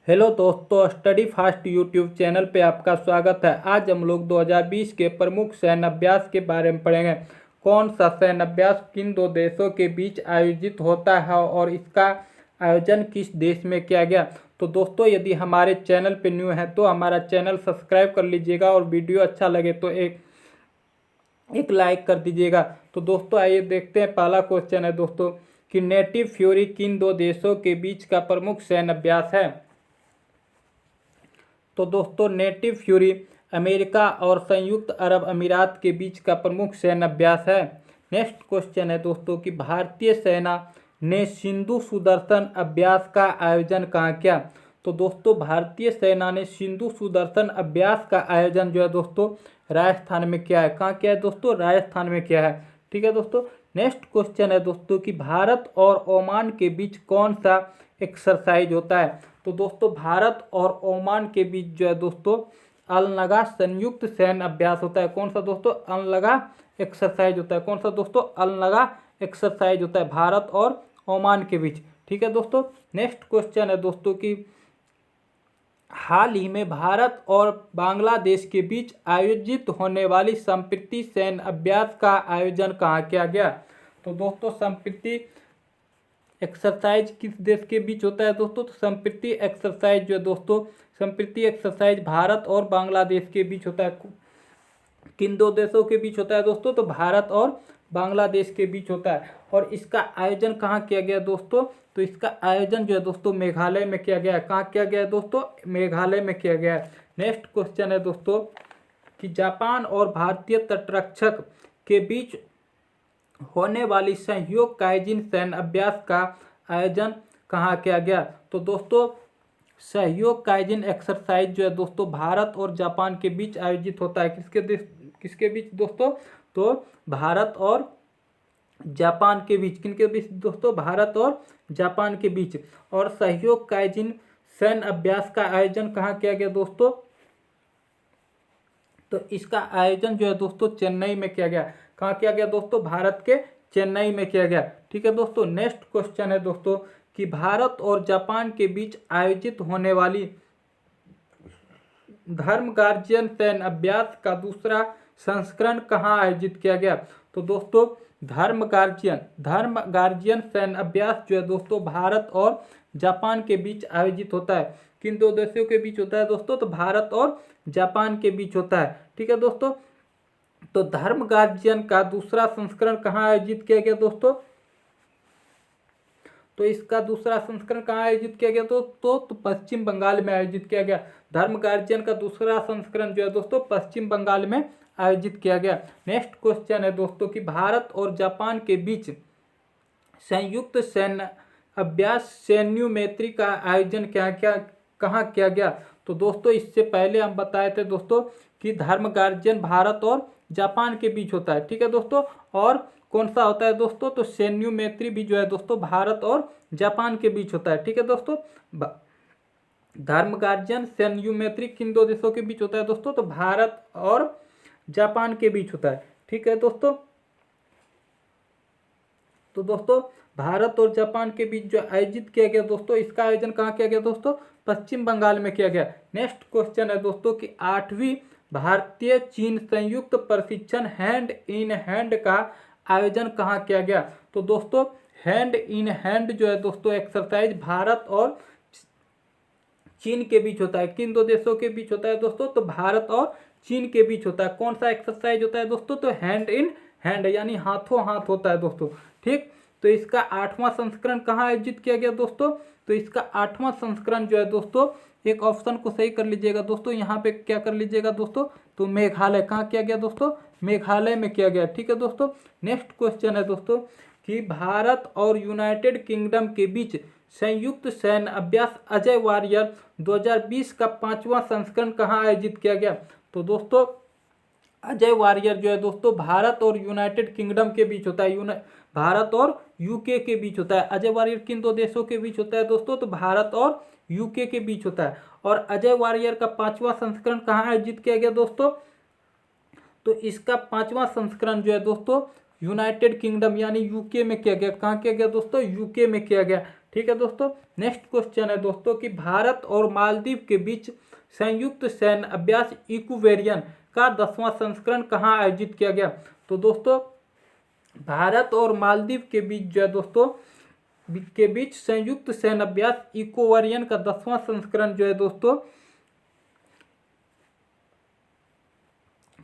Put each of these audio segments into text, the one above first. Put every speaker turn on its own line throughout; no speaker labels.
Hello दोस्तों, study fast YouTube channel पे आपका स्वागत है। आज हम लोग 2020 के प्रमुख सैन्य अभ्यास के बारे में पढ़ेंगे। कौन सा सैन्य अभ्यास किन दो देशों के बीच आयोजित होता है और इसका आयोजन किस देश में किया गया। तो दोस्तों, यदि हमारे चैनल पे न्यू है तो हमारा चैनल सब्सक्राइब कर लीजिएगा और वीडियो अच्छा लगे तो एक लाइक कर दीजिएगा। तो दोस्तों आइए देखते हैं। पहला क्वेश्चन है दोस्तों कि नेटिव फ्यूरी किन दो देशों के बीच का प्रमुख सैन्य अभ्यास है। तो दोस्तों नेटिव फ्यूरी अमेरिका और संयुक्त अरब अमीरात के बीच का प्रमुख सैन्य अभ्यास है। नेक्स्ट क्वेश्चन है दोस्तों कि भारतीय सेना ने सिंधु सुदर्शन अभ्यास का आयोजन कहाँ किया। तो दोस्तों भारतीय सेना ने सिंधु सुदर्शन अभ्यास का आयोजन जो है दोस्तों राजस्थान में किया है। कहाँ किया है दोस्तों? राजस्थान में किया है। ठीक है दोस्तों। नेक्स्ट क्वेश्चन है दोस्तों कि भारत और ओमान के बीच कौन सा एक्सरसाइज होता है। तो दोस्तों भारत और ओमान के बीच जो है दोस्तों अलनगा संयुक्त सैन्य अभ्यास होता है। कौन सा दोस्तों? अलनगा एक्सरसाइज होता है। कौन सा दोस्तों? अलनगा एक्सरसाइज होता है भारत और ओमान के बीच। ठीक है दोस्तों। नेक्स्ट क्वेश्चन है दोस्तों कि हाल ही में भारत और बांग्लादेश के बीच आयोजित होने वाली संप्रीति सैन्य अभ्यास का आयोजन कहाँ किया गया। तो दोस्तों संप्रीति एक्सरसाइज किस देश के बीच होता है दोस्तों? तो संप्रीति एक्सरसाइज जो है दोस्तों संप्रीति एक्सरसाइज भारत और बांग्लादेश के बीच होता है। किन दो देशों के बीच होता है दोस्तों? तो भारत और बांग्लादेश के बीच होता है। और इसका आयोजन कहाँ किया गया दोस्तों? तो इसका आयोजन जो है दोस्तों मेघालय में किया गया है। कहाँ किया गया है दोस्तों? मेघालय में किया गया है। नेक्स्ट क्वेश्चन है दोस्तों कि जापान और भारतीय तटरक्षक के बीच होने वाली सहयोग काइजिन सैन्य अभ्यास का आयोजन कहाँ किया गया। तो दोस्तों सहयोग काइजिन एक्सरसाइज जो है दोस्तों भारत और जापान के बीच आयोजित होता है। किसके बीच दोस्तों? तो भारत और जापान के बीच। किनके बीच दोस्तों? भारत और जापान के बीच। और सहयोग काइजिन सैन्य अभ्यास का आयोजन कहाँ किया गया दोस्तों? तो इसका आयोजन जो है दोस्तों चेन्नई में किया गया। कहाँ किया गया दोस्तों? भारत के चेन्नई में किया गया। ठीक है दोस्तों। नेक्स्ट क्वेश्चन है दोस्तों कि भारत और जापान के बीच आयोजित होने वाली धर्म गार्जियन सैन्य अभ्यास का दूसरा संस्करण कहाँ आयोजित किया गया। तो दोस्तों धर्म गार्जियन सैन्य अभ्यास जो है दोस्तों भारत और जापान के बीच आयोजित होता है। किन दो देशों के बीच होता है दोस्तों? तो भारत और जापान के बीच होता है। ठीक है दोस्तों। तो धर्म गार्जियन का दूसरा संस्करण कहाँ आयोजित किया गया दोस्तों? तो इसका दूसरा संस्करण कहाँ आयोजित किया गया तो पश्चिम बंगाल में आयोजित किया गया। धर्म गार्जियन का दूसरा संस्करण जो है दोस्तों पश्चिम बंगाल में आयोजित किया गया। नेक्स्ट क्वेश्चन है दोस्तों कि भारत और जापान के बीच संयुक्त सैन्य अभ्यास सैन्यू मैत्री का आयोजन कहाँ किया गया। तो दोस्तों इससे पहले हम बताए थे दोस्तों कि धर्म गार्जियन भारत और जापान के बीच होता है। ठीक है दोस्तों। और कौन सा होता है दोस्तों? तो सैन्यू मैत्री भी जो है दोस्तों भारत और जापान के बीच होता है। ठीक है दोस्तों। धर्म गार्जियन सैन्यू मैत्री किन दो देशों के बीच होता है दोस्तों? तो भारत और जापान के बीच होता है। ठीक है दोस्तों। तो दोस्तों भारत और जापान के बीच जो आयोजित किया गया दोस्तों इसका आयोजन कहाँ किया गया दोस्तों? पश्चिम बंगाल में किया गया। नेक्स्ट क्वेश्चन है दोस्तों कि 8वीं भारतीय चीन संयुक्त प्रशिक्षण हैंड इन हैंड का आयोजन कहाँ किया गया। तो दोस्तों हैंड इन हैंड जो है दोस्तों एक्सरसाइज भारत और चीन के बीच होता है। किन दो देशों के बीच होता है दोस्तों? तो भारत और चीन के बीच होता है। कौन सा एक्सरसाइज होता है दोस्तों? तो हैंड इन हैंड यानी हाथों हाथ होता है दोस्तों। ठीक। तो इसका 8वां संस्करण कहाँ आयोजित किया गया दोस्तों? तो इसका 8वां संस्करण जो है दोस्तों एक ऑप्शन को सही कर लीजिएगा दोस्तों। यहाँ पे क्या कर लीजिएगा दोस्तों? तो मेघालय। कहाँ किया गया दोस्तों? मेघालय में किया गया। ठीक है दोस्तों। नेक्स्ट क्वेश्चन है दोस्तों कि भारत और यूनाइटेड किंगडम के बीच संयुक्त सैन्य अभ्यास अजय वारियर 2020 का 5वां संस्करण कहाँ आयोजित किया गया। तो दोस्तों अजय वारियर जो है दोस्तों भारत और यूनाइटेड किंगडम के बीच होता है। भारत और यूके के बीच होता है। अजय वारियर किन दो देशों के बीच होता है दोस्तों? तो भारत और यूके के बीच होता है। और अजय वारियर का 5वां संस्करण कहाँ आयोजित किया गया दोस्तों? तो इसका 5वां संस्करण जो है दोस्तों यूनाइटेड किंगडम यानी यूके में किया गया। कहाँ किया गया दोस्तों? यूके में किया गया। ठीक है दोस्तों। नेक्स्ट क्वेश्चन है दोस्तों कि भारत और मालदीव के बीच संयुक्त सैन्य अभ्यास इक्वेरियन का 10वां संस्करण कहाँ आयोजित किया गया। तो दोस्तों भारत और मालदीव के बीच जो है दोस्तों संयुक्त सैन्य अभ्यास इक्वेरियन का 10वां संस्करण जो है दोस्तों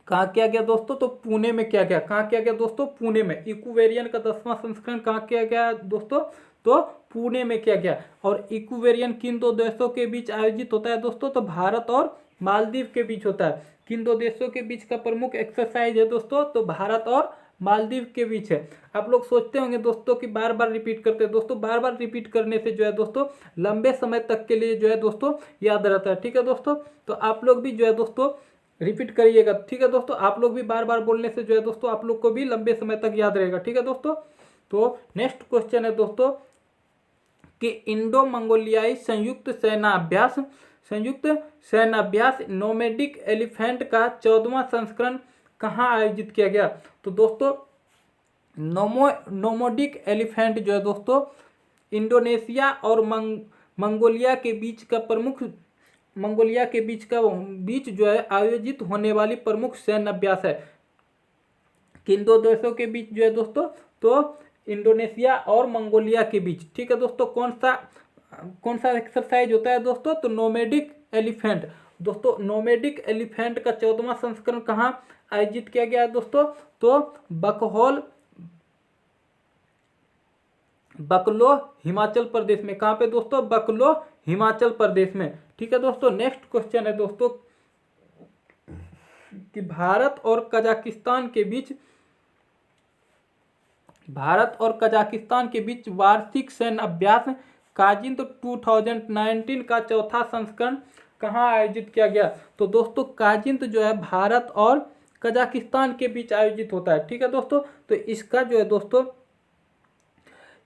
कहाँ किया गया दोस्तों, तो पुणे में किया गया। कहाँ किया गया दोस्तों, पुणे में। इक्वेरियन का 10वां संस्करण कहाँ किया गया दोस्तों, तो पुणे में किया गया। और इक्वेरियन किन दो देशों के बीच आयोजित होता है दोस्तों, तो भारत और मालदीव के बीच होता है। किन दो देशों के बीच का प्रमुख एक्सरसाइज है दोस्तों, तो भारत और मालदीव के बीच है। आप लोग सोचते होंगे दोस्तों कि बार बार रिपीट करते हैं। दोस्तों बार बार रिपीट करने से जो है दोस्तों लंबे समय तक के लिए जो है दोस्तों याद रहता है। ठीक है दोस्तों, तो आप लोग भी जो है दोस्तों रिपीट करिएगा। ठीक है दोस्तों, आप लोग भी बार बार बोलने से जो है दोस्तों आप लोग को भी लंबे समय तक याद रहेगा। ठीक है दोस्तों, तो नेक्स्ट क्वेश्चन है दोस्तों कि इंडो मंगोलियाई संयुक्त सेना अभ्यास नोमैडिक एलिफेंट का 14वां संस्करण कहाँ आयोजित किया गया। तो दोस्तों नोमैडिक एलिफेंट जो है दोस्तों इंडोनेशिया और मंगोलिया के बीच जो है आयोजित होने वाली प्रमुख सैन्य अभ्यास है। किन दो देशों के बीच जो है दोस्तों, तो इंडोनेशिया और मंगोलिया के बीच। ठीक है दोस्तों, कौन सा एक्सरसाइज होता है दोस्तों, तो नोमैडिक एलिफेंट। दोस्तों नोमैडिक एलिफेंट का 14वां संस्करण कहाँ आयोजित किया गया है दोस्तों, तो बकलो हिमाचल प्रदेश में। कहाँ पे दोस्तों, बकलो हिमाचल प्रदेश में। ठीक है दोस्तों, नेक्स्ट क्वेश्चन है दोस्तों कि भारत और कजाकिस्तान के बीच वार्षिक सैन्य अभ्यास काजिंद 2019 का 4था संस्करण कहाँ आयोजित किया गया। तो दोस्तों काजिंद जो है भारत और कजाकिस्तान के बीच आयोजित होता है। ठीक है दोस्तों, तो इसका जो है दोस्तों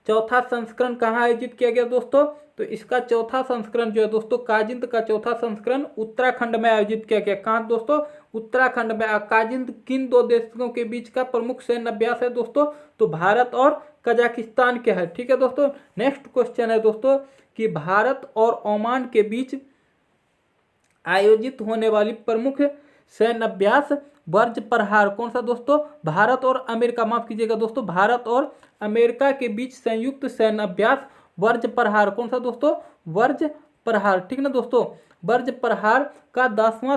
चौथा संस्करण कहाँ आयोजित किया गया दोस्तों, तो इसका चौथा संस्करण जो है दोस्तों काजिंद का चौथा संस्करण उत्तराखंड में आयोजित किया गया। कहाँ दोस्तों, उत्तराखंड में। काजिंद किन दो देशों के बीच का प्रमुख सैन्य अभ्यास है दोस्तों, तो भारत और कजाकिस्तान के है। ठीक है दोस्तों, नेक्स्ट क्वेश्चन है दोस्तों कि भारत और ओमान के बीच आयोजित होने वाली प्रमुख सैन्य अभ्यास वर्ज प्रहार कौन सा दोस्तों, भारत और अमेरिका, माफ कीजिएगा दोस्तों, भारत और अमेरिका के बीच संयुक्त सैन्य अभ्यास वर्ज प्रहार कौन सा दोस्तों, वर्ज प्रहार। ठीक ना दोस्तों, वर्ज प्रहार का 10वां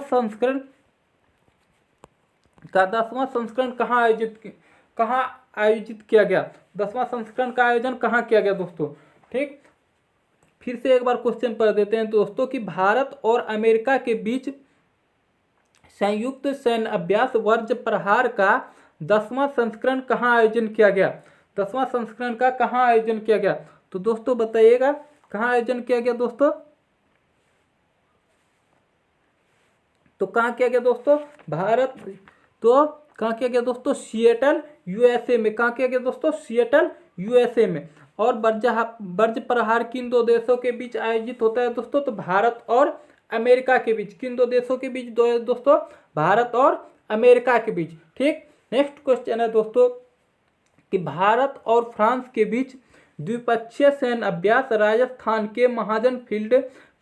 संस्करण कहाँ आयोजित किया गया। 10वां संस्करण का आयोजन कहाँ किया गया दोस्तों। ठीक, फिर से एक बार क्वेश्चन पढ़ देते हैं दोस्तों कि भारत और अमेरिका के बीच संयुक्त सैन्य अभ्यास वर्ज प्रहार का 10वां संस्करण कहाँ आयोजन किया गया। 10वां संस्करण का कहाँ आयोजन किया गया, तो दोस्तों बताइएगा कहाँ आयोजन किया गया दोस्तों, तो कहाँ किया गया दोस्तों, भारत, तो कहाँ किया गया दोस्तों, सिएटल यूएसए में। कहाँ किया गया दोस्तों, सिएटल यूएसए में। और वर्ज प्रहार किन दो देशों के बीच आयोजित होता है दोस्तों, तो भारत और अमेरिका के बीच। किन दो देशों के बीच दोस्तों, भारत और अमेरिका के बीच। ठीक, नेक्स्ट क्वेश्चन है दोस्तों कि भारत और फ्रांस के बीच द्विपक्षीय सैन्य अभ्यास राजस्थान के महाजन फील्ड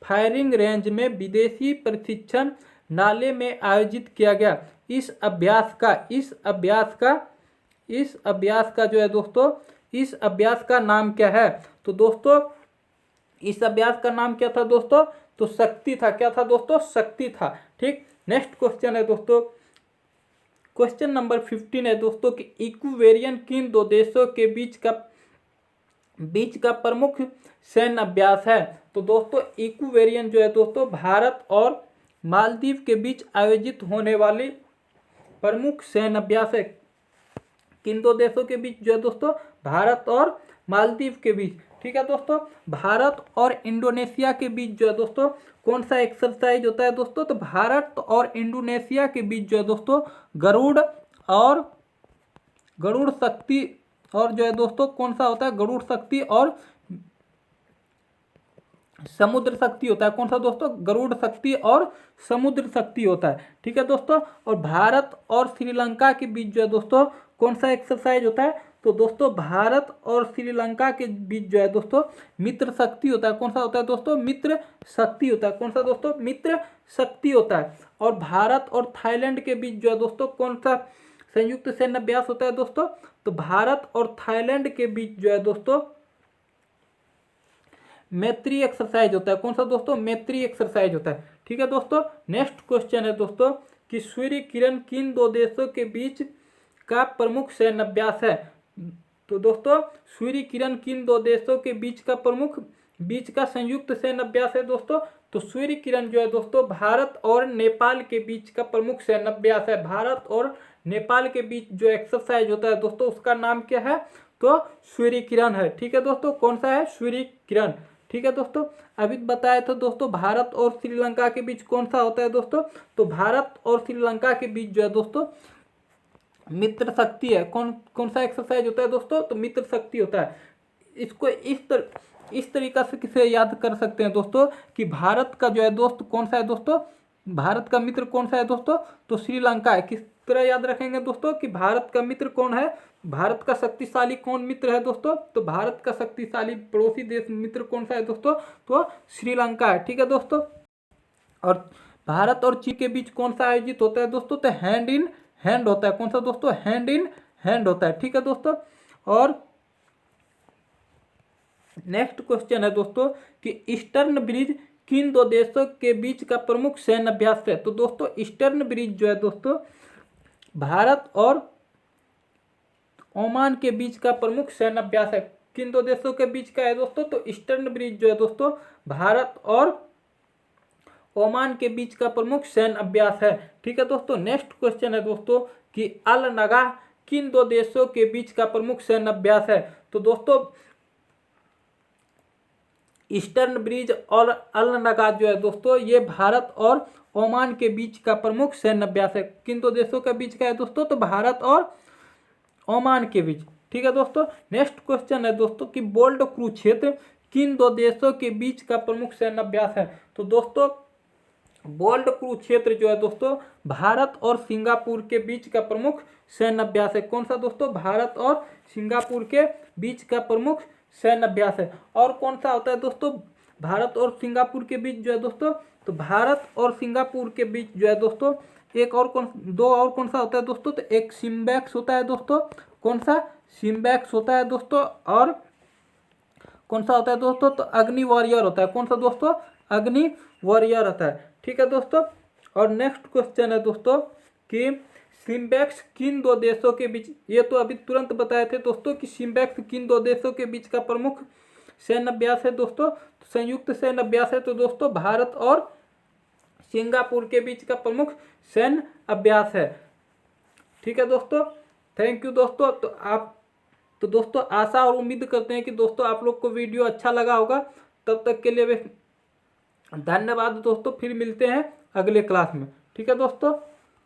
फायरिंग रेंज में विदेशी प्रशिक्षण नाले में आयोजित किया गया। इस अभ्यास का जो है दोस्तों, इस अभ्यास का नाम क्या है, तो दोस्तों इस अभ्यास का नाम क्या था दोस्तों, तो शक्ति था। क्या था दोस्तों, शक्ति था। ठीक, नेक्स्ट क्वेश्चन है दोस्तों, क्वेश्चन नंबर 15 है दोस्तों कि इक्वेरियन किन दो देशों के बीच का प्रमुख सैन्य अभ्यास है। तो दोस्तों इक्वेरियन जो है दोस्तों भारत और मालदीव के बीच आयोजित होने वाली प्रमुख सैन्य अभ्यास है। किन दो देशों के बीच जो है दोस्तों, भारत और मालदीव के बीच। ठीक है दोस्तों, भारत और इंडोनेशिया के बीच जो है दोस्तों कौन सा एक्सरसाइज होता है दोस्तों, तो भारत और इंडोनेशिया के बीच जो है दोस्तों गरुड़ शक्ति और जो है दोस्तों कौन सा होता है, गरुड़ शक्ति और समुद्र शक्ति होता है। कौन सा दोस्तों, गरुड़ शक्ति और समुद्र शक्ति होता है। ठीक है दोस्तों, और भारत और श्रीलंका के बीच जो है दोस्तों कौन सा एक्सरसाइज होता है, तो दोस्तों भारत और श्रीलंका के बीच जो है दोस्तों मित्र शक्ति होता है। कौन सा होता है दोस्तों? मित्र शक्ति होता है। कौन सा दोस्तों? मित्र शक्ति होता है। और भारत और थाईलैंड के बीच जो है दोस्तों कौन सा संयुक्त सैन्य अभ्यास होता है दोस्तों? तो भारत और थाईलैंड के बीच जो है दोस्तों मैत्री एक्सरसाइज होता है। कौन सा दोस्तों? मैत्री एक्सरसाइज होता है। ठीक है दोस्तों। नेक्स्ट क्वेश्चन है दोस्तों कि सूर्य किरण किन दो देशों के बीच का प्रमुख सैन्य अभ्यास है? तो दोस्तों सूर्य किरण किन दो देशों के बीच का संयुक्त सैन्य अभ्यास है दोस्तों? तो सूर्य किरण जो है दोस्तों भारत और नेपाल के बीच का प्रमुख सैन्य अभ्यास है। भारत और नेपाल के बीच जो एक्सरसाइज होता है दोस्तों उसका नाम क्या है? तो सूर्य किरण है। ठीक है दोस्तों। कौन सा है? सूर्य किरण। ठीक है दोस्तों। अभी बताया था दोस्तों भारत और श्रीलंका के बीच कौन सा होता है दोस्तों? तो भारत और श्रीलंका के बीच जो है दोस्तों मित्र शक्ति है। कौन सा एक्सरसाइज होता है दोस्तों? तो मित्र शक्ति होता है। इसको इस तरीका से किसे याद कर सकते हैं दोस्तों कि भारत का जो है दोस्त कौन सा है दोस्तों? भारत का मित्र कौन सा है दोस्तों? तो श्रीलंका है। किस तरह याद रखेंगे दोस्तों कि भारत का मित्र कौन है? भारत का शक्तिशाली कौन मित्र है दोस्तों? तो भारत का शक्तिशाली पड़ोसी देश मित्र कौन सा है दोस्तों? तो श्रीलंका है। ठीक है दोस्तों। और भारत और चीन के बीच कौन सा आयोजित होता है दोस्तों? तो हैंड इन हैंड होता है। कौन सा दोस्तों? हैंड इन हैंड होता है। ठीक है दोस्तों। और नेक्स्ट क्वेश्चन है दोस्तों कि ईस्टर्न ब्रिज किन दो देशों के बीच का प्रमुख सैन्य अभ्यास है? तो दोस्तों ईस्टर्न ब्रिज जो है दोस्तों भारत और ओमान के बीच का प्रमुख सैन्य अभ्यास है। किन दो देशों के बीच का है दोस्तों? तो ईस्टर्न ब्रिज जो है दोस्तों भारत और ओमान के बीच का प्रमुख सैन्य अभ्यास है। ठीक है दोस्तों। नेक्स्ट क्वेश्चन है दोस्तों कि अल नगा किन दो देशों के बीच का प्रमुख सैन्य अभ्यास है? तो दोस्तों ईस्टर्न ब्रिज और अल नगा जो है दोस्तों ये भारत और ओमान के बीच का प्रमुख सैन्य अभ्यास है। किन दो देशों के बीच का है दोस्तों? तो भारत और ओमान के बीच। ठीक है दोस्तों। नेक्स्ट क्वेश्चन है दोस्तों कि बोल्ट कुरुक्षेत्र किन दो देशों के बीच का प्रमुख सैन्य अभ्यास है? तो दोस्तों बोल्ट कुरुक्षेत्र जो है दोस्तों भारत और सिंगापुर के बीच का प्रमुख सैन्य अभ्यास है। कौन सा दोस्तों? भारत और सिंगापुर के बीच का प्रमुख सैन्य अभ्यास है। और कौन सा होता है दोस्तों भारत और सिंगापुर के बीच जो है दोस्तों? तो भारत और सिंगापुर के बीच जो है दोस्तों एक और कौन सा होता है दोस्तों? तो एक सिम्बैक्स होता है दोस्तों। कौन सा? सिम्बैक्स होता है दोस्तों। और कौन सा होता है दोस्तों? तो अग्नि वॉरियर होता है। कौन सा दोस्तों? अग्नि वॉरियर होता है। ठीक है दोस्तों। और नेक्स्ट क्वेश्चन है दोस्तों कि सिम्बैक्स किन दो देशों के बीच, ये तो अभी तुरंत बताए थे दोस्तों कि सिम्बैक्स किन दो देशों के बीच का प्रमुख सैन्य अभ्यास है दोस्तों? संयुक्त सैन्य अभ्यास है। तो दोस्तों भारत और सिंगापुर के बीच का प्रमुख सैन्य अभ्यास है। ठीक है दोस्तों। थैंक यू दोस्तों। तो दोस्तों आशा और उम्मीद करते हैं कि दोस्तों आप लोग को वीडियो अच्छा लगा होगा। तब तक के लिए धन्यवाद दोस्तों। फिर मिलते हैं अगले क्लास में। ठीक है दोस्तों।